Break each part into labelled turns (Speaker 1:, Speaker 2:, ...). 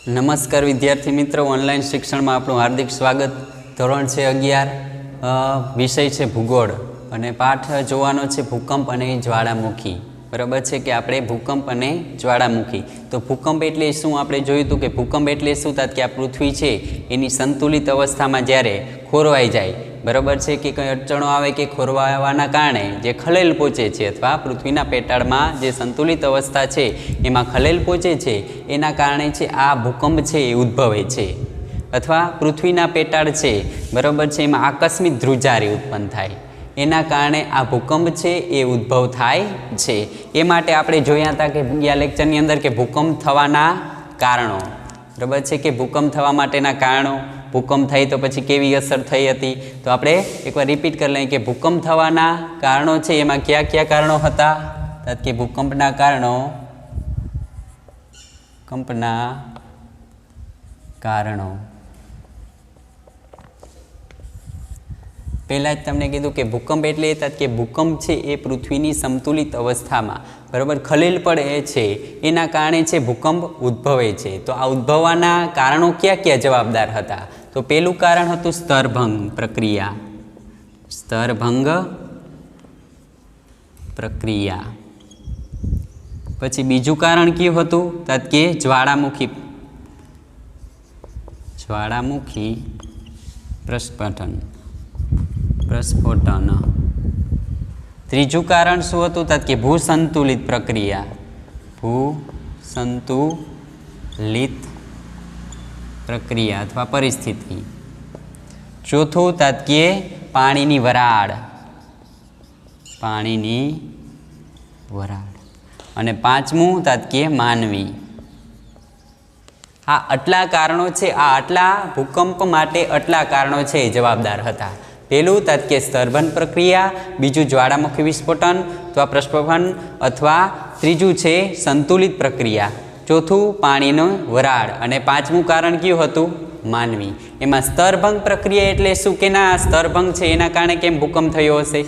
Speaker 1: નમસ્કાર વિદ્યાર્થી મિત્રો, ઓનલાઈન શિક્ષણમાં આપણું હાર્દિક સ્વાગત। ધોરણ છે 11, વિષય છે ભૂગોળ અને પાઠ જોવાનો છે ભૂકંપ અને જ્વાળામુખી। બરાબર છે કે આપણે ભૂકંપ અને જ્વાળામુખી। તો ભૂકંપ એટલે શું આપણે જોયું હતું કે ભૂકંપ એટલે શું થાય કે આ પૃથ્વી છે એની સંતુલિત અવસ્થામાં જ્યારે ખોરવાઈ જાય, બરાબર છે કે કંઈ અડચણો આવે કે ખોરવાવાના કારણે જે ખલેલ પહોંચે છે અથવા પૃથ્વીના પેટાળમાં જે સંતુલિત અવસ્થા છે એમાં ખલેલ પહોંચે છે, એના કારણે છે આ ભૂકંપ છે એ ઉદ્ભવે છે અથવા પૃથ્વીના પેટાળ છે, બરાબર છે, એમાં આકસ્મિક ધ્રુજારી ઉત્પન્ન થાય, એના કારણે આ ભૂકંપ છે એ ઉદ્ભવ થાય છે। એ માટે આપણે જોયા હતા કે ગયા લેક્ચરની અંદર કે ભૂકંપ થવાના કારણો, બરાબર છે કે ભૂકંપ થવા માટેના કારણો, ભૂકંપ થઈ તો પછી કેવી અસર થઈ હતી। તો આપણે એકવાર રિપીટ કરી લઈએ કે ભૂકંપ થવાના કારણો છે એમાં કયા કયા કારણો હતા, કે ભૂકંપના કારણો પહેલાં જ તમને કીધું કે ભૂકંપ એટલે એ થાય કે ભૂકંપ છે એ પૃથ્વીની સંતુલિત અવસ્થામાં, બરાબર, ખલેલ પડે છે, એના કારણે છે ભૂકંપ ઉદ્ભવે છે। તો આ ઉદ્ભવવાના કારણો કયા કયા જવાબદાર હતા? તો પહેલું કારણ હતું સ્તરભંગ પ્રક્રિયા, પછી બીજું કારણ કયું હતું કે જ્વાળામુખી પ્રસ્ફોટન। ત્રીજું કારણ શું હતું કે ભૂસંતુલિત પ્રક્રિયા, અથવા પરિસ્થિતિ। ચોથું કે પાણીની વરાળ, અને પાંચમું કે માનવી। આ આટલા કારણો છે, આ આટલા ભૂકંપ માટે આટલા કારણો છે જવાબદાર હતા। પહેલું કે સ્તરભંગ પ્રક્રિયા, બીજું જ્વાળામુખી વિસ્ફોટન અથવા પ્રસ્ફોટન, અથવા ત્રીજું છે સંતુલિત પ્રક્રિયા, ચોથું પાણીનો વરાળ, અને પાંચમું કારણ કયું હતું? માનવી। એમાં સ્તરભંગ પ્રક્રિયા એટલે શું, કે ના સ્તરભંગ છે એના કારણે કેમ ભૂકંપ થયો હશે?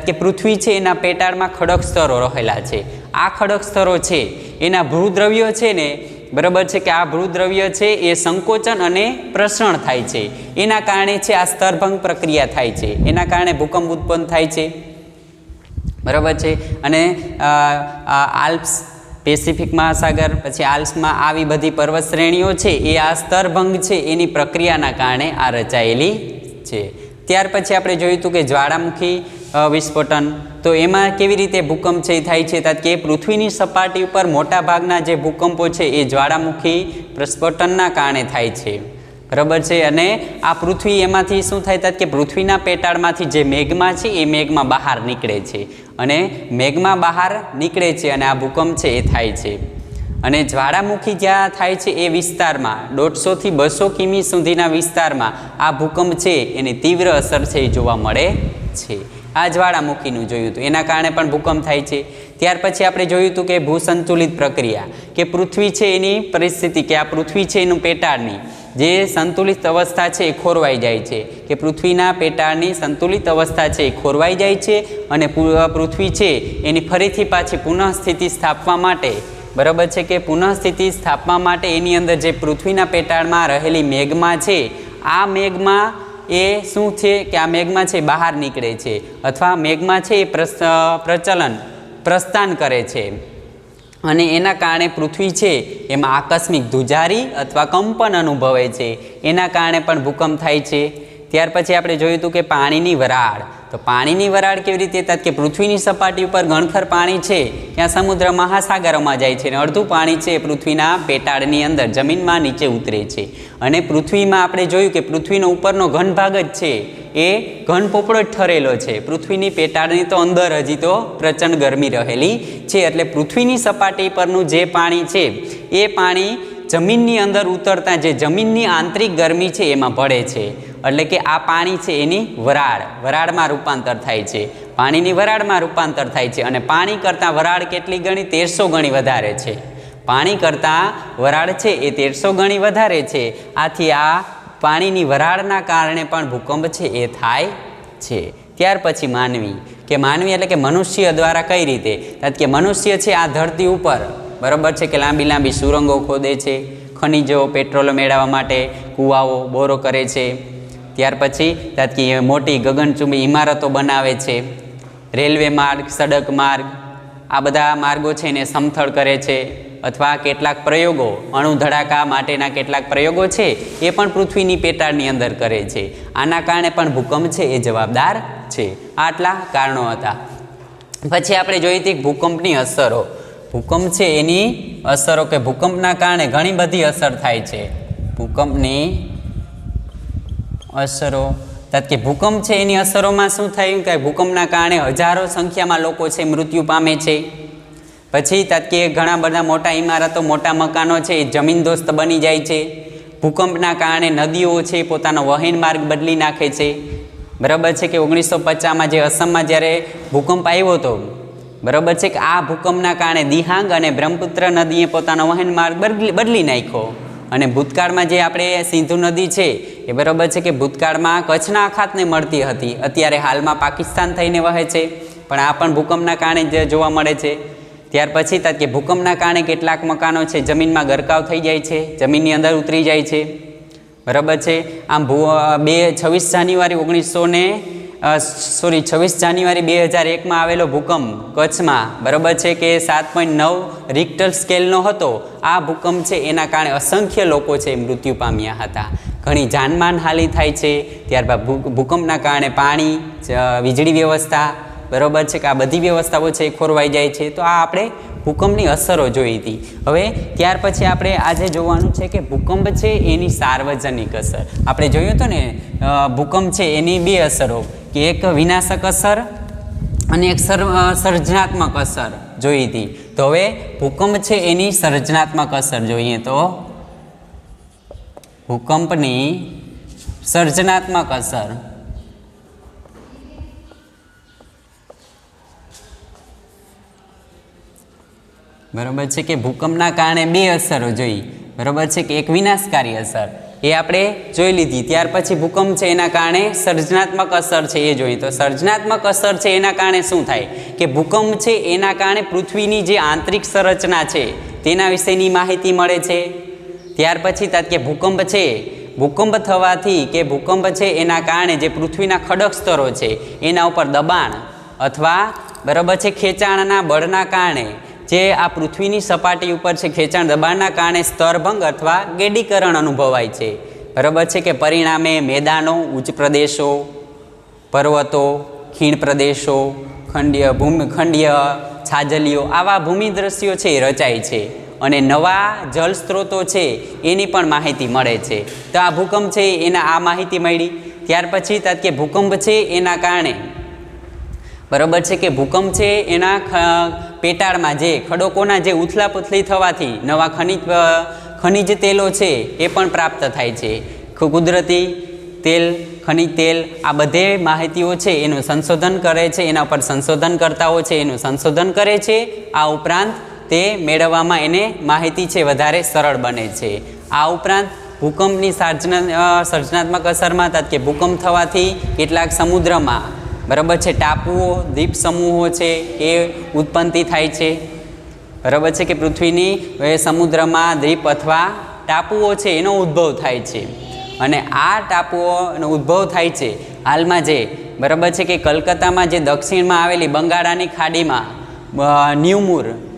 Speaker 1: કે પૃથ્વી છે એના પેટાળમાં ખડક સ્તરો રહેલા છે, આ ખડક સ્તરો છે એના ભૂદ્રવ્યો છે ને, બરાબર છે કે આ ભૂદ્રવ્ય છે એ સંકોચન અને પ્રસરણ થાય છે, એના કારણે છે આ સ્તરભંગ પ્રક્રિયા થાય છે, એના કારણે ભૂકંપ ઉત્પન્ન થાય છે, બરાબર છે। અને આલ્પ્સ, પેસિફિક મહાસાગર, પછી આલ્પ્સમાં આવી બધી પર્વત શ્રેણીઓ છે એ આ સ્તરભંગ છે એની પ્રક્રિયાના કારણે આ રચાયેલી છે। ત્યાર પછી આપણે જોયું હતું કે જ્વાળામુખી વિસ્ફોટન, તો એમાં કેવી રીતે ભૂકંપ છે થાય છે? કે પૃથ્વીની સપાટી ઉપર મોટા ભાગના જે ભૂકંપો છે એ જ્વાળામુખી પ્રસ્ફોટનના કારણે થાય છે, બરાબર છે। અને આ પૃથ્વી એમાંથી શું થાય કે પૃથ્વીના પેટાળમાંથી જે મેગ્મા છે એ મેગ્મા બહાર નીકળે છે, અને મેગ્મા બહાર નીકળે છે અને આ ભૂકંપ છે એ થાય છે। અને જ્વાળામુખી જ્યાં થાય છે એ વિસ્તારમાં 150 થી 200 કિમી સુધીના વિસ્તારમાં આ ભૂકંપ છે એની તીવ્ર અસર છે એ જોવા મળે છે। આ જ્વાળામુખીનું જોયું હતું, એના કારણે પણ ભૂકંપ થાય છે। ત્યાર પછી આપણે જોયું હતું કે ભૂસંતુલિત પ્રક્રિયા, કે પૃથ્વી છે એની પરિસ્થિતિ, કે આ પૃથ્વી છે એનું પેટાળની જે સંતુલિત અવસ્થા છે એ ખોરવાઈ જાય છે, કે પૃથ્વીના પેટાળની સંતુલિત અવસ્થા છે એ ખોરવાઈ જાય છે, અને પૃથ્વી છે એની ફરીથી પાછી પુનઃસ્થિતિ સ્થાપવા માટે, બરાબર છે કે પુનઃસ્થિતિ સ્થાપવા માટે એની અંદર જે પૃથ્વીના પેટાળમાં રહેલી મેગ્મા છે, આ મેગ્મા એ શું છે કે આ મેગ્મા છે બહાર નીકળે છે, અથવા મેગ્મા છે એ પ્રસ્થાન કરે છે, અને એના કારણે પૃથ્વી છે એમાં આકસ્મિક ધ્રુજારી અથવા કંપન અનુભવે છે, એના કારણે પણ ભૂકંપ થાય છે। ત્યાર પછી આપણે જોયું હતું કે પાણીની વરાળ, તો પાણીની વરાળ કેવી રીતે થાય? કે પૃથ્વીની સપાટી ઉપર ઘણખર પાણી છે ત્યાં સમુદ્ર મહાસાગરોમાં જાય છે, અને અડધું પાણી છે પૃથ્વીના પેટાળની અંદર જમીનમાં નીચે ઉતરે છે, અને પૃથ્વીમાં આપણે જોયું કે પૃથ્વીનો ઉપરનો ઘન ભાગ જ છે એ ઘન પોપડો જ ઠરેલો છે, પૃથ્વીની પેટાળની તો અંદર હજી તો પ્રચંડ ગરમી રહેલી છે, એટલે પૃથ્વીની સપાટી પરનું જે પાણી છે એ પાણી જમીનની અંદર ઉતરતા જે જમીનની આંતરિક ગરમી છે એમાં ભળે છે, એટલે કે આ પાણી છે એની વરાળમાં રૂપાંતર થાય છે, પાણીની વરાળમાં રૂપાંતર થાય છે, અને પાણી કરતાં વરાળ કેટલી ગણી? 1300 ગણી વધારે છે, પાણી કરતાં વરાળ છે એ 1300 ગણી વધારે છે। આથી આ પાણીની વરાળના કારણે પણ ભૂકંપ છે એ થાય છે। ત્યાર પછી માનવી, કે માનવી એટલે કે મનુષ્ય દ્વારા કઈ રીતે? કે મનુષ્ય છે આ ધરતી ઉપર, બરાબર છે કે લાંબી લાંબી સુરંગો ખોદે છે, ખનિજો પેટ્રોલ મેળવવા માટે કૂવાઓ બોરો કરે છે. ત્યાર પછી તાત્કી મોટી ગગનચુંબી ઇમારતો બનાવે છે. રેલવે માર્ગ, સડક માર્ગ, આ બધા માર્ગો છે એને સમથળ કરે છે. અથવા કેટલાક પ્રયોગો, અણુ ધડાકા માટેના કેટલાક પ્રયોગો છે એ પણ પૃથ્વીની પેટાળની અંદર કરે છે. આના કારણે પણ ભૂકંપ છે એ જવાબદાર છે. આટલા કારણો હતા. પછી આપણે જોઈ હતી ભૂકંપની અસરો. ભૂકંપ છે એની અસરો કે ભૂકંપના કારણે ઘણી બધી અસર થાય છે. ભૂકંપની અસરો કે ભૂકંપ છે એની અસરોમાં શું થયું કે ભૂકંપના કારણે હજારો સંખ્યામાં લોકો છે મૃત્યુ પામે છે. પછી તાત્કે ઘણા બધા મોટા ઇમારતો, મોટા મકાનો છે એ જમીનદોસ્ત બની જાય છે. ભૂકંપના કારણે નદીઓ છે પોતાનો વહેણ માર્ગ બદલી નાખે છે. બરાબર છે કે 1950માં જે અસમમાં જ્યારે ભૂકંપ આવ્યો હતો, બરાબર છે કે આ ભૂકંપના કારણે દિહાંગ અને બ્રહ્મપુત્ર નદીએ પોતાનો વહેણ માર્ગ બદલી નાખ્યો. અને ભૂતકાળમાં જે આપણે સિંધુ નદી છે એ બરાબર છે કે ભૂતકાળમાં કચ્છના અખાતને મળતી હતી, અત્યારે હાલમાં પાકિસ્તાન થઈને વહે છે. પણ આ પણ ભૂકંપના કારણે જ જોવા મળે છે. ત્યાર પછી કે ભૂકંપના કારણે કેટલાક મકાનો છે જમીનમાં ગરકાવ થઈ જાય છે, જમીનની અંદર ઉતરી જાય છે. બરાબર છે. આમ 26 જાન્યુઆરી 2001માં આવેલો ભૂકંપ કચ્છમાં, બરાબર છે કે 7.9 રિક્ટર સ્કેલનો હતો. આ ભૂકંપ છે એના કારણે અસંખ્ય લોકો છે મૃત્યુ પામ્યા હતા. ઘણી જાનમાનહાનિ થાય છે. ત્યારબાદ ભૂકંપના કારણે પાણી, વીજળી વ્યવસ્થા, બરાબર છે કે આ બધી વ્યવસ્થાઓ છે એ ખોરવાઈ જાય છે. તો આ આપણે ભૂકંપની અસરો જોઈ હતી. હવે ત્યાર પછી આપણે આજે જોવાનું છે કે ભૂકંપ છે એની સાર્વજનિક અસર. આપણે જોયું હતું ને ભૂકંપ છે એની બે અસરો, કે એક વિનાશક અસર અને એક સર્જનાત્મક અસર જોઈ હતી. તો હવે ભૂકંપ છે એની સર્જનાત્મક અસર જોઈએ તો ભૂકંપની સર્જનાત્મક અસર. બરાબર છે કે ભૂકંપના કારણે બે અસરો જોઈ. બરાબર છે કે એક વિનાશકારી અસર એ આપણે જોઈ લીધી. ત્યાર પછી ભૂકંપ છે એના કારણે સર્જનાત્મક અસર છે એ જોઈએ. તો સર્જનાત્મક અસર છે એના કારણે શું થાય કે ભૂકંપ છે એના કારણે પૃથ્વીની જે આંતરિક સંરચના છે તેના વિશેની માહિતી મળે છે. ત્યાર પછી કે ભૂકંપ છે, ભૂકંપ થવાથી કે ભૂકંપ છે એના કારણે જે પૃથ્વીના ખડક સ્તરો છે એના ઉપર દબાણ અથવા બરાબર છે ખેંચાણના બળના કારણે જે આ પૃથ્વીની સપાટી ઉપર છે ખેંચાણ દબાણના કારણે સ્તરભંગ અથવા ગેડીકરણ અનુભવાય છે. બરાબર છે કે પરિણામે મેદાનો, ઉચ્ચ પ્રદેશો, પર્વતો, ખીણ પ્રદેશો, ખંડીય છાજલીઓ, આવા ભૂમિ દ્રશ્યો છે એ રચાય છે. અને નવા જળ સ્ત્રોતો છે એની પણ માહિતી મળે છે. તો આ ભૂકંપ છે એના આ માહિતી મળી. ત્યાર પછી કે ભૂકંપ છે એના કારણે, બરાબર છે કે ભૂકંપ છે એના પેટાળમાં જે ખડકોના જે ઉથલાપુથલી થવાથી નવા ખનિજ તેલો છે એ પણ પ્રાપ્ત થાય છે. કુદરતી તેલ, ખનિજ તેલ, આ બધે માહિતીઓ છે એનું સંશોધન કરે છે. એના ઉપર સંશોધનકર્તાઓ છે એનું સંશોધન કરે છે. આ ઉપરાંત તે મેળવવામાં એને માહિતી છે વધારે સરળ બને છે. આ ઉપરાંત ભૂકંપની સર્જનાત્મક અસરમાં કે ભૂકંપ થવાથી કેટલાક સમુદ્રમાં, બરાબર છે, ટાપુઓ, દ્વીપ સમૂહો છે એ ઉત્પત્તિ થાય છે. બરાબર છે કે પૃથ્વીની સમુદ્રમાં દ્વીપ અથવા ટાપુઓ છે એનો ઉદ્ભવ થાય છે. અને આ ટાપુઓનો ઉદ્ભવ થાય છે હાલમાં જે, બરાબર છે કે કલકત્તામાં જે દક્ષિણમાં આવેલી બંગાળાની ખાડીમાં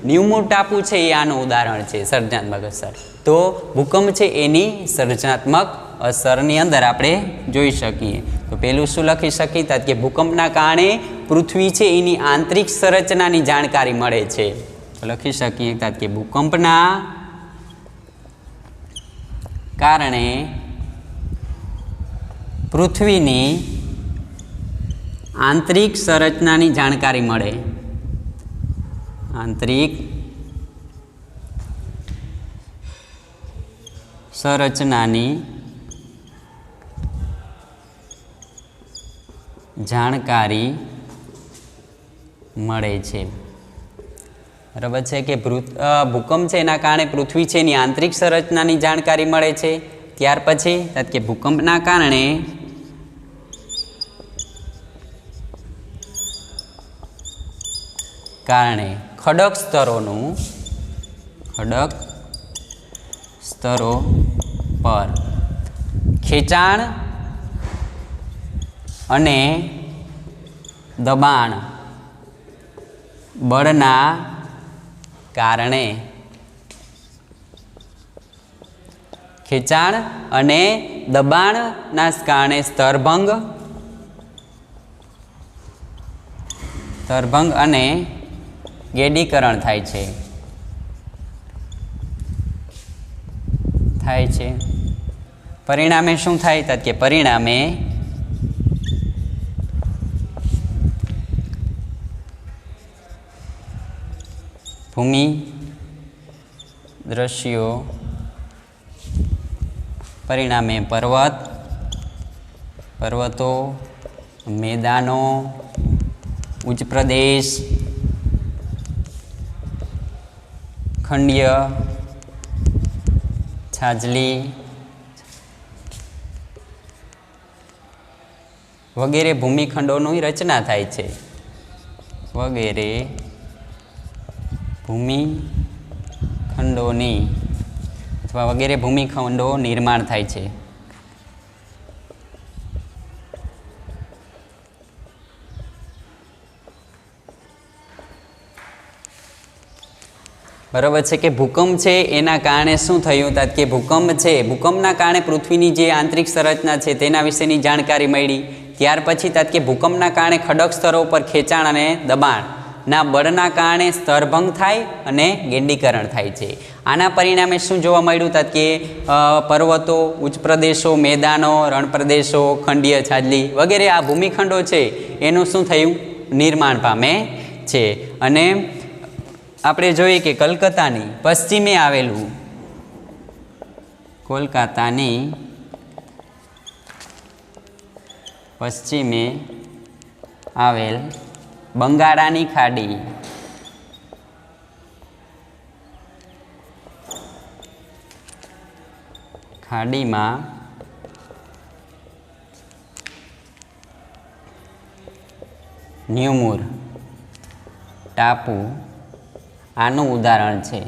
Speaker 1: ન્યુમૂર ટાપુ છે એ આનું ઉદાહરણ છે, સર્જનાત્મક અસર. તો ભૂકંપ છે એની સર્જનાત્મક અસરની અંદર આપણે જોઈ શકીએ. તો પહેલું શું લખી શકીએ કે ભૂકંપના કારણે પૃથ્વી છે એની આંતરિક સંરચનાની જાણકારી મળે છે. લખી શકીએ કે ભૂકંપના કારણે પૃથ્વીની આંતરિક સંરચનાની જાણકારી મળે. આંતરિક સંરચનાની જાણકારી મળે છે. બરાબર છે કે ભૂકંપ છે એના કારણે પૃથ્વી છે એની આંતરિક સંરચનાની જાણકારી મળે છે. ત્યાર પછી કે ભૂકંપના કારણે ખડક સ્તરો પર ખેંચાણ અને દબાણ બળના કારણે ખેંચાણ અને દબાણના કારણે સ્તરભંગ અને ગેડીકરણ થાય છે પરિણામે શું થાય કે પરિણામે ભૂમિ દ્રશ્યો પરિણામે પર્વતો મેદાનો ઉચ્ચ પ્રદેશ ખંડીય છાજલી વગેરે ભૂમિખંડોની રચના થાય છે વગેરે ભૂમિખંડોની અથવા વગેરે ભૂમિખંડો નિર્માણ થાય છે બરાબર છે કે ભૂકંપ છે એના કારણે શું થયું કે ભૂકંપ છે ભૂકંપના કારણે પૃથ્વીની જે આંતરિક સંરચના છે તેના વિશેની જાણકારી મળી ત્યાર પછી કે ભૂકંપના કારણે ખડક સ્તરો પર ખેંચાણ અને દબાણના બળના કારણે સ્તરભંગ થાય અને ગેડીકરણ થાય છે આના પરિણામે શું જોવા મળ્યું કે પર્વતો ઉચ્ચ પ્રદેશો મેદાનો રણ પ્રદેશો ખંડીય છાજલી વગેરે આ ભૂમિખંડો છે એનું શું થયું નિર્માણ પામે છે અને આપણે જોઈએ કે કોલકાતાની પશ્ચિમે આવેલું કોલકાતાની પશ્ચિમે આવેલ બંગાળાની ખાડીમાં ન્યુમુર ટાપુ આનું ઉદાહરણ છે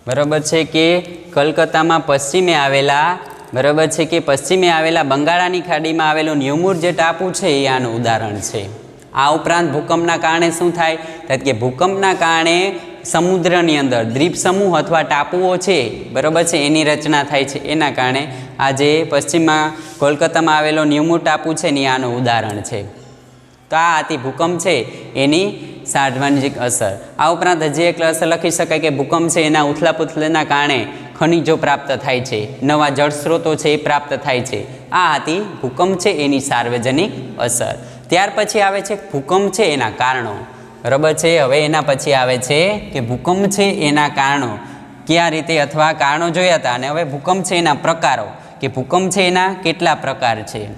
Speaker 1: બરાબર છે કે કલકત્તામાં પશ્ચિમે આવેલા બરાબર છે કે પશ્ચિમે આવેલા બંગાળાની ખાડીમાં આવેલો ન્યુમુર જે ટાપુ છે એ આનું ઉદાહરણ છે આ ઉપરાંત ભૂકંપના કારણે શું થાય કે ભૂકંપના કારણે સમુદ્રની અંદર દ્વીપ સમૂહ અથવા ટાપુઓ છે બરાબર છે એની રચના થાય છે એના કારણે આ જે પશ્ચિમમાં કોલકાતામાં આવેલો ન્યુમુર ટાપુ છે ને આનું ઉદાહરણ છે તો આ હતી ભૂકંપ છે એની સાર્વજનિક અસર આ ઉપરાંત હજી એક અસર લખી શકાય કે ભૂકંપ છે એના ઉથલાપુથલના કારણે ખનિજો પ્રાપ્ત થાય છે નવા જળ સ્ત્રોતો છે એ પ્રાપ્ત થાય છે આ હતી ભૂકંપ છે એની સાર્વજનિક અસર ત્યાર પછી આવે છે ભૂકંપ છે એના કારણો બરાબર છે હવે એના પછી આવે છે કે ભૂકંપ છે એના કારણો કયા રીતે અથવા કારણો જોયા હતા અને હવે ભૂકંપ છે એના પ્રકારો કે ભૂકંપ છે એના કેટલા પ્રકાર છે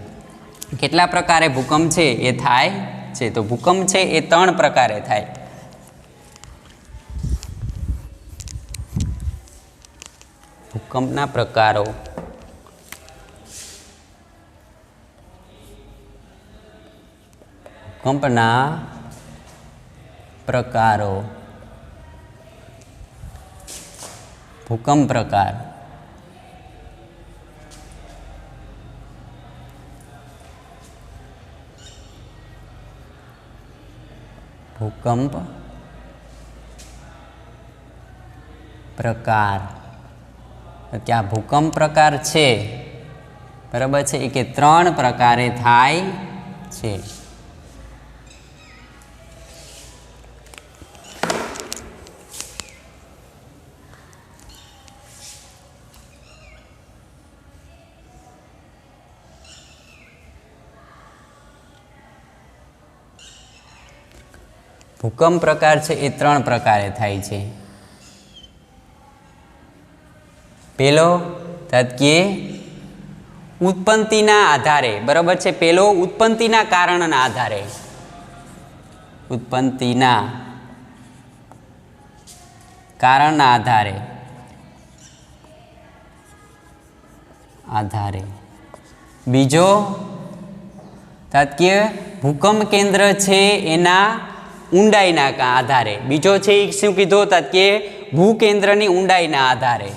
Speaker 1: કેટલા પ્રકારે ભૂકંપ છે એ થાય છે તો ભૂકંપ છે એ 3 પ્રકારે થાય ભૂકંપના પ્રકારો ભૂકંપના પ્રકારો ભૂકંપ પ્રકાર ભૂકંપ પ્રકાર કે આ ભૂકંપ પ્રકાર છે બરાબર છે એ કે 3 પ્રકારે થાય છે ભૂકંપ પ્રકાર છે એ 3 પ્રકારે થાય છે પહેલો કે ઉત્પત્તિના આધારે બરાબર છે પહેલો ઉત્પત્તિના કારણના આધારે ઉત્પત્તિના કારણના આધારે બીજો કે ભૂકંપ કેન્દ્ર છે એના ઊંડાઈના આધારે, બીજો છે એ શું કીધો હતા કે ભૂકેન્દ્રની ઊંડાઈના આધારે,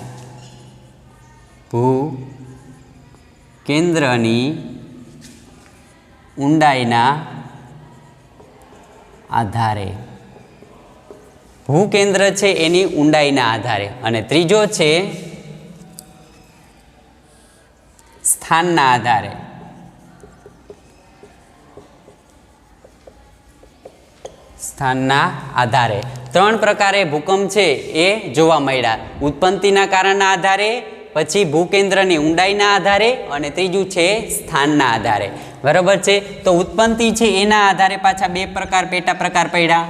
Speaker 1: ભૂકેન્દ્રની ઊંડાઈના આધારે, ભૂકેન્દ્ર છે એની ઊંડાઈના આધારે. અને ત્રીજો છે સ્થાનના આધારે. સ્થાનના આધારે ત્રણ પ્રકારે ભૂકંપ છે એ જોવા મળ્યા. ઉત્પત્તિના કારણના આધારે, પછી ભૂકેન્દ્રની ઊંડાઈના આધારે અને ત્રીજું છે સ્થાનના આધારે. બરાબર છે. તો ઉત્પત્તિ છે એના આધારે પાછા બે પ્રકાર, પેટા પ્રકાર પડ્યા.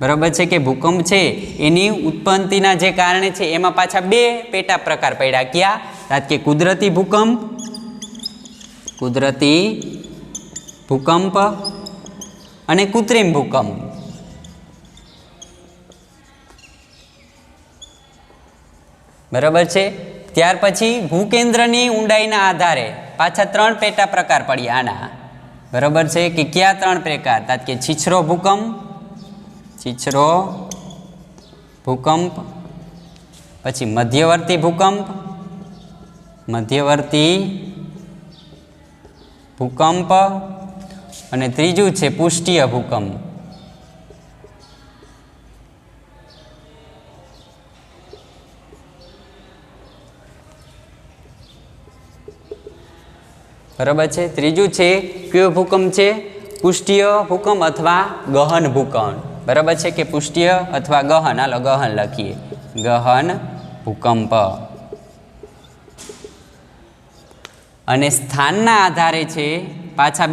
Speaker 1: બરાબર છે કે ભૂકંપ છે એની ઉત્પત્તિના જે કારણે છે એમાં પાછા બે પેટા પ્રકાર પડ્યા. ક્યાં? કે કુદરતી ભૂકંપ, કુદરતી ભૂકંપ અને કૃત્રિમ ભૂકંપ. બરાબર છે. ત્યાર પછી ભૂકેન્દ્રની ઊંડાઈના આધારે પાછા ત્રણ પેટા પ્રકાર પડ્યા આના. બરાબર છે કે કયા ત્રણ પ્રકાર? કે છીછરો ભૂકંપ, છીછરો ભૂકંપ, પછી મધ્યવર્તી ભૂકંપ, મધ્યવર્તી ભૂકંપ અને ત્રીજું છે પૃષ્ઠીય ભૂકંપ. બરાબર છે. ત્રીજું છે કયો ભૂકંપ છે? પૃષ્ઠીય ભૂકંપ અથવા ગહન ભૂકંપ. બરાબર છે કે પૃષ્ઠીય અથવા ગહન, હાલો ગહન લખીએ, ગહન ભૂકંપ. અને સ્થાનના આધારે છે પાછા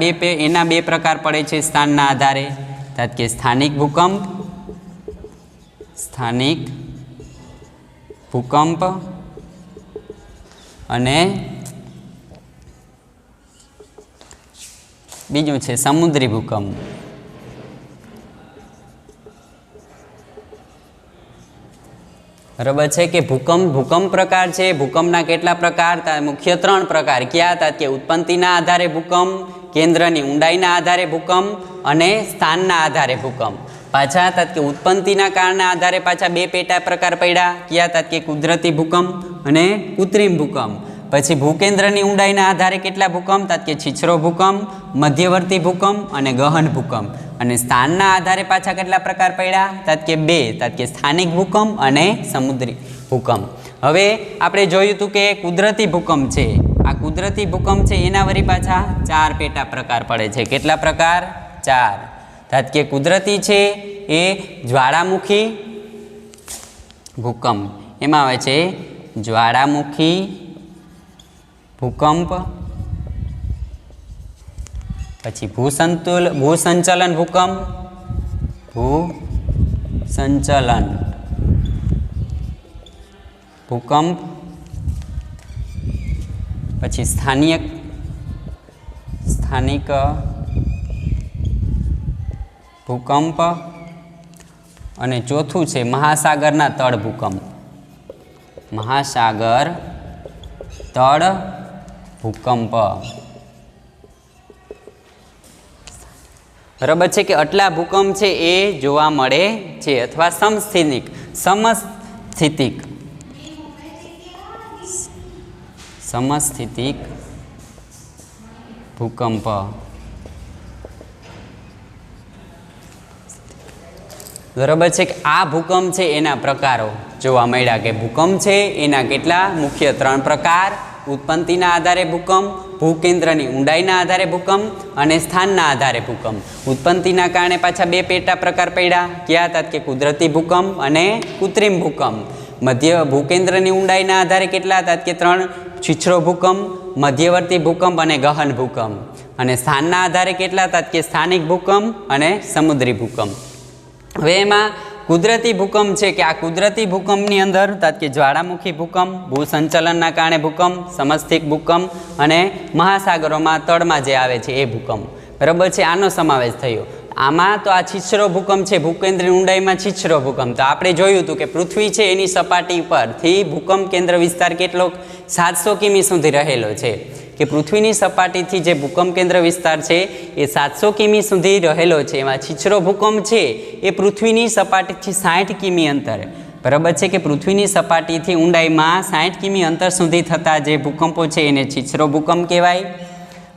Speaker 1: એના બે પ્રકાર પડે છે સ્થાનના આધારે. કે સ્થાનિક ભૂકંપ, સ્થાનિક ભૂકંપ અને બીજું છે સમુદ્રી ભૂકંપ. બરાબર છે કે ભૂકંપ પ્રકાર છે. ભૂકંપના કેટલા પ્રકાર? મુખ્ય ત્રણ પ્રકાર. ક્યાં હતા? કે ઉત્પત્તિના આધારે ભૂકંપ, કેન્દ્રની ઊંડાઈના આધારે ભૂકંપ અને સ્થાનના આધારે ભૂકંપ. પાછા હતા કે ઉત્પત્તિના કારણના આધારે પાછા બે પેટા પ્રકાર પડ્યા. ક્યાં હતા? કે કુદરતી ભૂકંપ અને કૃત્રિમ ભૂકંપ. પછી ભૂકેન્દ્રની ઊંડાઈના આધારે કેટલા ભૂકંપ? કે છીછરો ભૂકંપ, મધ્યવર્તી ભૂકંપ અને ગહન ભૂકંપ. અને સ્થાનના આધારે પાછા કેટલા પ્રકાર પડ્યા? કે બે, કે સ્થાનિક ભૂકંપ અને સમુદ્રી ભૂકંપ. હવે આપણે જોયું હતું કે કુદરતી ભૂકંપ છે, આ કુદરતી ભૂકંપ છે એના વળી પાછા ચાર પેટા પ્રકાર પડે છે. કેટલા પ્રકાર? ચાર. કે કુદરતી છે એ જ્વાળામુખી ભૂકંપ, એમાં આવે છે જ્વાળામુખી ભૂકંપ, પછી ભૂસંચલન ભૂકંપ, ભૂસંચલન ભૂકંપ, પછી સ્થાનિક ભૂકંપ અને ચોથું છે મહાસાગરના તળ ભૂકંપ, મહાસાગર તળ ભૂકંપ. બરાબર છે કે આટલા ભૂકંપ છે એ જોવા મળે છે અથવા સમસ્થિતિક ભૂકંપ. બરાબર છે કે આ ભૂકંપ છે એના પ્રકારો જોવા મળ્યા કે ભૂકંપ છે એના કેટલા મુખ્ય ત્રણ પ્રકાર: ઉત્પત્તિના આધારે ભૂકંપ, ભૂકેન્દ્રની ઊંડાઈના આધારે ભૂકંપ અને સ્થાનના આધારે ભૂકંપ. ઉત્પત્તિના કારણે પાછા બે પેટા પ્રકાર પડ્યા. ક્યાં હતા? કે કુદરતી ભૂકંપ અને કૃત્રિમ ભૂકંપ. ભૂકેન્દ્રની ઊંડાઈના આધારે કેટલા હતા? કે ત્રણ: છીછરો ભૂકંપ, મધ્યવર્તી ભૂકંપ અને ગહન ભૂકંપ. અને સ્થાનના આધારે કેટલા હતા? કે સ્થાનિક ભૂકંપ અને સમુદ્રી ભૂકંપ. હવે એમાં કુદરતી ભૂકંપ છે કે આ કુદરતી ભૂકંપની અંદર કે જ્વાળામુખી ભૂકંપ, ભૂસંચલનના કારણે ભૂકંપ, સમસ્થિક ભૂકંપ અને મહાસાગરોમાં તળમાં જે આવે છે એ ભૂકંપ. બરાબર છે, આનો સમાવેશ થયો. આમાં તો આ છીછરો ભૂકંપ છે, ભૂકેન્દ્રની ઊંડાઈમાં છીછરો ભૂકંપ. તો આપણે જોયું હતું કે પૃથ્વી છે એની સપાટી પરથી ભૂકંપ કેન્દ્ર વિસ્તાર કેટલો 700 કિમી સુધી રહેલો છે. કે પૃથ્વીની સપાટીથી જે ભૂકંપ કેન્દ્ર વિસ્તાર છે એ 700 કિમી સુધી રહેલો છે. એમાં છીછરો ભૂકંપ છે એ પૃથ્વીની સપાટીથી 60 કિમી અંતર, બરાબર છે કે પૃથ્વીની સપાટીથી ઊંડાઈમાં 60 કિમી અંતર સુધી થતા જે ભૂકંપો છે એને છીછરો ભૂકંપ કહેવાય.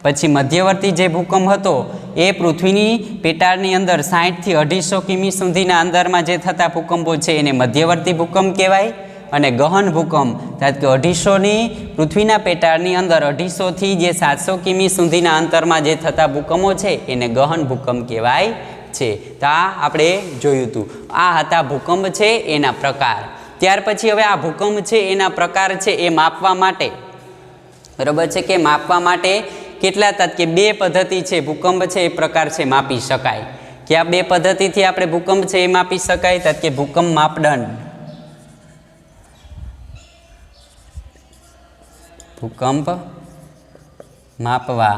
Speaker 1: પછી મધ્યવર્તી જે ભૂકંપ હતો એ પૃથ્વીની પેટાળની અંદર 60 થી 250 કિમી સુધીના અંદરમાં જે થતા ભૂકંપો છે એને મધ્યવર્તી ભૂકંપ કહેવાય. અને ગહન ભૂકંપ એટલે કે 250ની પૃથ્વીના પેટાળની અંદર 250 થી જે 700 કિમી સુધીના અંતરમાં જે થતા ભૂકંપો છે એને ગહન ભૂકંપ કહેવાય છે. તો આ આપણે જોયું હતું. આ હતા ભૂકંપ છે એના પ્રકાર. ત્યાર પછી હવે આ ભૂકંપ છે એના પ્રકાર છે એ માપવા માટે, બરાબર છે કે માપવા માટે કેટલા હતા કે 2 પદ્ધતિ છે ભૂકંપ છે એ પ્રકાર છે માપી શકાય. કે આ 2 પદ્ધતિથી આપણે ભૂકંપ છે એ માપી શકાય. તો કે ભૂકંપ માપદંડ, ભૂકંપ માપવા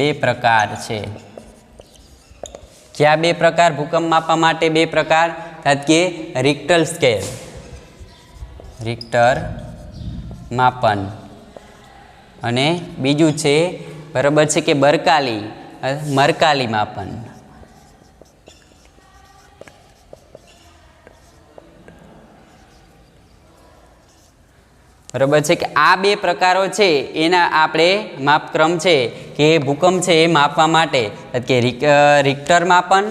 Speaker 1: 2 પ્રકાર છે. કયા 2 પ્રકાર ભૂકંપ માપવા માટે? 2 પ્રકાર કે રિક્ટર સ્કેલ, રિક્ટર માપન, અને બીજું છે બરાબર છે કે બરકાલી, મરકાલી માપન. બરાબર છે કે આ 2 પ્રકારો છે એના આપણે માપક્રમ છે કે ભૂકંપ છે એ માપવા માટે કે રિક્ટર માપન,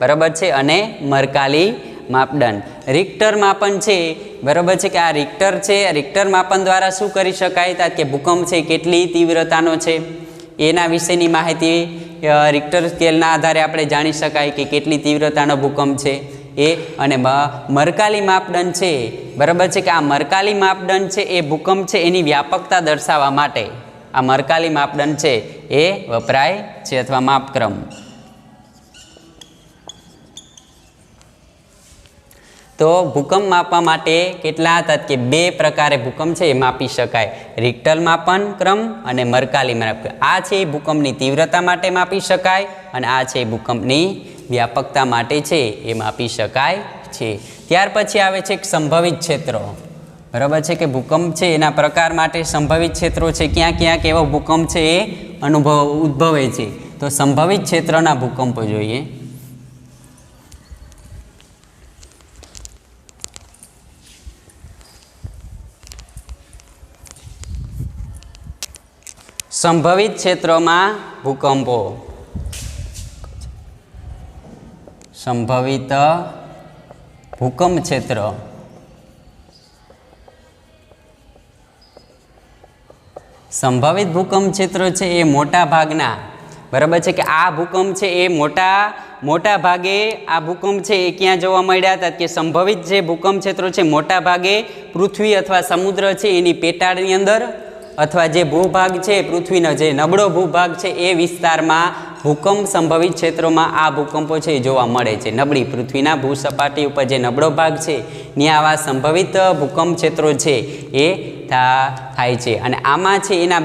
Speaker 1: બરાબર છે, અને મરકાલી માપદંડ. રિક્ટર માપન છે, બરાબર છે કે આ રિક્ટર છે, રિક્ટર માપન દ્વારા શું કરી શકાય કે ભૂકંપ છે કેટલી તીવ્રતાનો છે એના વિશેની માહિતી રિક્ટર સ્કેલના આધારે આપણે જાણી શકાય કે કેટલી તીવ્રતાનો ભૂકંપ છે એ. અને મરકાલી માપદંડ છે, બરાબર છે કે આ મરકાલી માપદંડ છે એ ભૂકંપ છે એની વ્યાપકતા દર્શાવવા માટે આ મરકાલી માપદંડ છે એ વપરાય છે અથવા માપક્રમ. તો ભૂકંપ માપવા માટે કેટલા હતા કે 2 પ્રકારે ભૂકંપ છે એ માપી શકાય, રિક્ટર માપન ક્રમ અને મરકાલી માપન. આ છે એ ભૂકંપની તીવ્રતા માટે માપી શકાય અને આ છે ભૂકંપની વ્યાપકતા માટે છે એ માપી શકાય છે. ત્યાર પછી આવે છે સંભવિત ક્ષેત્રો, બરાબર છે કે ભૂકંપ છે એના પ્રકાર માટે સંભવિત ક્ષેત્રો છે, ક્યાં ક્યાં કેવો ભૂકંપ છે એ ઉદ્ભવે છે. તો સંભવિત ક્ષેત્રના ભૂકંપો જોઈએ. સંભવિત ક્ષેત્રોમાં ભૂકંપો, સંભવિત ભૂકંપ ક્ષેત્ર. સંભવિત ભૂકંપ ક્ષેત્રો છે એ મોટા ભાગના, બરાબર છે કે આ ભૂકંપ છે એ મોટા ભાગે આ ભૂકંપ છે એ ક્યાં જોવા મળ્યા હતા કે સંભવિત જે ભૂકંપ ક્ષેત્રો છે મોટા ભાગે પૃથ્વી અથવા સમુદ્ર છે એની પેટાળની અંદર અથવા જે ભૂભાગ છે પૃથ્વીનો જે નબળો ભૂભાગ છે એ વિસ્તારમાં ભૂકંપ સંભવિત ક્ષેત્રોમાં આ ભૂકંપો છે એ જોવા મળે છે. નબળી પૃથ્વીના ભૂસપાટી ઉપર જે નબળો ભાગ છે ત્યાં આવા સંભવિત ભૂકંપ ક્ષેત્રો છે એ થાય છે. અને આમાં છે એના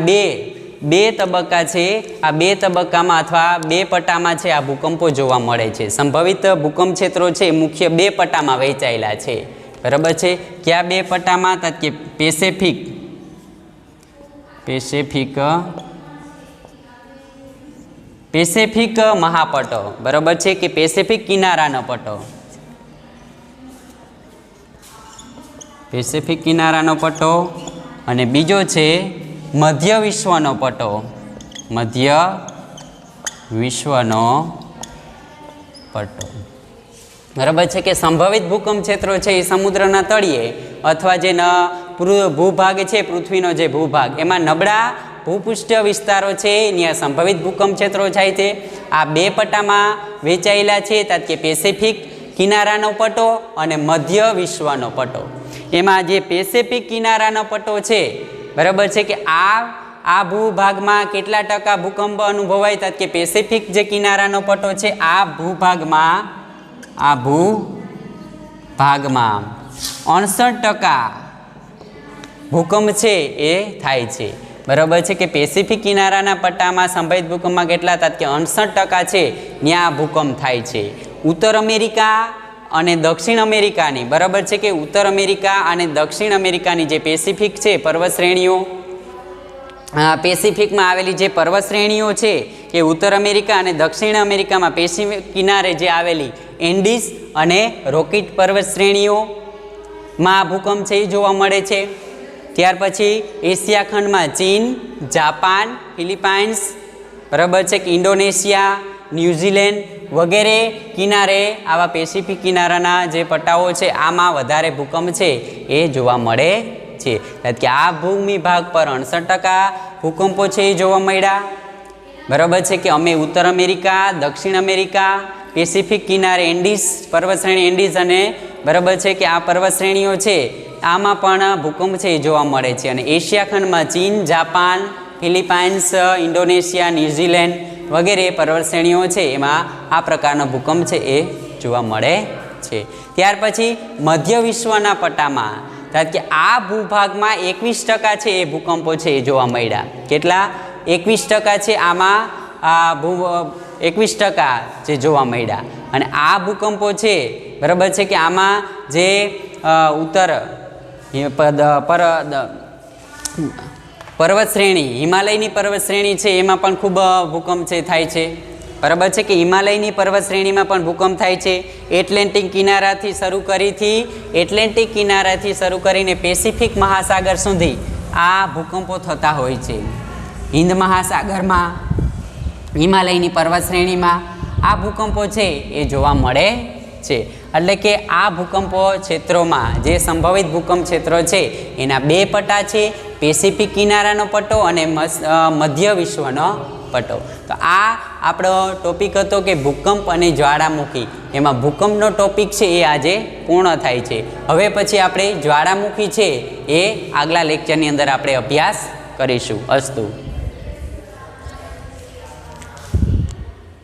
Speaker 1: બે તબક્કા છે. આ 2 તબક્કામાં અથવા 2 પટ્ટામાં છે આ ભૂકંપો જોવા મળે છે. સંભવિત ભૂકંપ ક્ષેત્રો છે મુખ્ય 2 પટ્ટામાં વહેંચાયેલા છે, બરાબર છે. કયા 2 પટ્ટામાં? તો કે પેસેફિક મહાપટ્ટો, બરાબર છે કે પેસેફિક કિનારાનો પટ્ટો, પેસેફિક કિનારાનો પટ્ટો. અને બીજો છે મધ્ય વિશ્વનો પટ્ટો, મધ્ય વિશ્વનો પટ્ટો, બરાબર છે કે સંભવિત ભૂકંપ ક્ષેત્રો છે એ સમુદ્રના તળિયે અથવા જે ભૂભાગ છે પૃથ્વીનો જે ભૂભાગ એમાં નબળા ભૂપૃષ્ઠ વિસ્તારો છે ત્યાં સંભવિત ભૂકંપ ક્ષેત્રો થાય છે. આ 2 પટ્ટામાં વહેંચાયેલા છે કે પેસેફિક કિનારાનો પટ્ટો અને મધ્ય વિશ્વનો પટ્ટો. એમાં જે પેસેફિક કિનારાનો પટ્ટો છે, બરાબર છે કે આ ભૂભાગમાં કેટલા ટકા ભૂકંપ અનુભવાય કે પેસેફિક જે કિનારાનો પટ્ટો છે આ ભૂભાગમાં 69% ભૂકંપ છે એ થાય છે, બરાબર છે કે પેસિફિક કિનારાના પટ્ટામાં સંભવિત ભૂકંપમાં કેટલા હતા કે 68% છે ત્યાં ભૂકંપ થાય છે. ઉત્તર અમેરિકા અને દક્ષિણ અમેરિકાની, બરાબર છે કે ઉત્તર અમેરિકા અને દક્ષિણ અમેરિકાની જે પેસિફિક છે પર્વત શ્રેણીઓ, પેસિફિકમાં આવેલી જે પર્વત શ્રેણીઓ છે એ ઉત્તર અમેરિકા અને દક્ષિણ અમેરિકામાં પેસિફિક કિનારે જે આવેલી એન્ડીઝ અને રોકીટ પર્વત શ્રેણીઓમાં આ ભૂકંપ છે એ જોવા મળે છે. ત્યાર પછી એશિયા ખંડમાં ચીન, જાપાન, ફિલિપાઇન્સ, બરાબર છે કે ઇન્ડોનેશિયા, ન્યૂઝીલેન્ડ વગેરે કિનારે આવા પેસિફિક કિનારાના જે પટ્ટાઓ છે આમાં વધારે ભૂકંપ છે એ જોવા મળે છે. કે આ ભૂમિ ભાગ પર 68% ભૂકંપો છે એ જોવા મળ્યા. બરાબર છે કે અમે ઉત્તર અમેરિકા, દક્ષિણ અમેરિકા, પેસિફિક કિનારે એન્ડીઝ પર્વત શ્રેણી એન્ડીઝ અને બરાબર છે કે આ પર્વત શ્રેણીઓ છે આમાં પણ ભૂકંપ છે એ જોવા મળે છે. અને એશિયા ખંડમાં ચીન, જાપાન, ફિલિપાઇન્સ, ઇન્ડોનેશિયા, ન્યૂઝીલેન્ડ વગેરે પર્વત શ્રેણીઓ છે એમાં આ પ્રકારનો ભૂકંપ છે એ જોવા મળે છે. ત્યાર પછી મધ્ય વિશ્વના પટ્ટામાં, કારણ કે આ ભૂભાગમાં 21% છે એ ભૂકંપો છે એ જોવા મળ્યા. કેટલા? 21% છે આમાં 21% જે જોવા મળ્યા. અને આ ભૂકંપો છે બરાબર છે કે આમાં જે ઉત્તર પર્વત શ્રેણી, હિમાલયની પર્વત શ્રેણી છે એમાં પણ ખૂબ ભૂકંપ છે થાય છે. બરાબર છે કે હિમાલયની પર્વત શ્રેણીમાં પણ ભૂકંપ થાય છે. એટલાન્ટિક કિનારાથી શરૂ કરીને પેસિફિક મહાસાગર સુધી આ ભૂકંપો થતા હોય છે. હિન્દ મહાસાગરમાં, હિમાલયની પર્વત શ્રેણીમાં આ ભૂકંપો છે એ જોવા મળે છે. એટલે કે આ ભૂકંપો ક્ષેત્રોમાં જે સંભવિત ભૂકંપ ક્ષેત્રો છે એના 2 પટ્ટા છે, પેસિફિક કિનારાનો પટ્ટો અને મધ્ય વિશ્વનો પટ્ટો. તો આ આપણો ટોપિક હતો કે ભૂકંપ અને જ્વાળામુખી. એમાં ભૂકંપનો ટોપિક છે એ આજે પૂર્ણ થાય છે. હવે પછી આપણે જ્વાળામુખી છે એ આગલા લેક્ચરની અંદર આપણે અભ્યાસ કરીશું. અસ્તુ.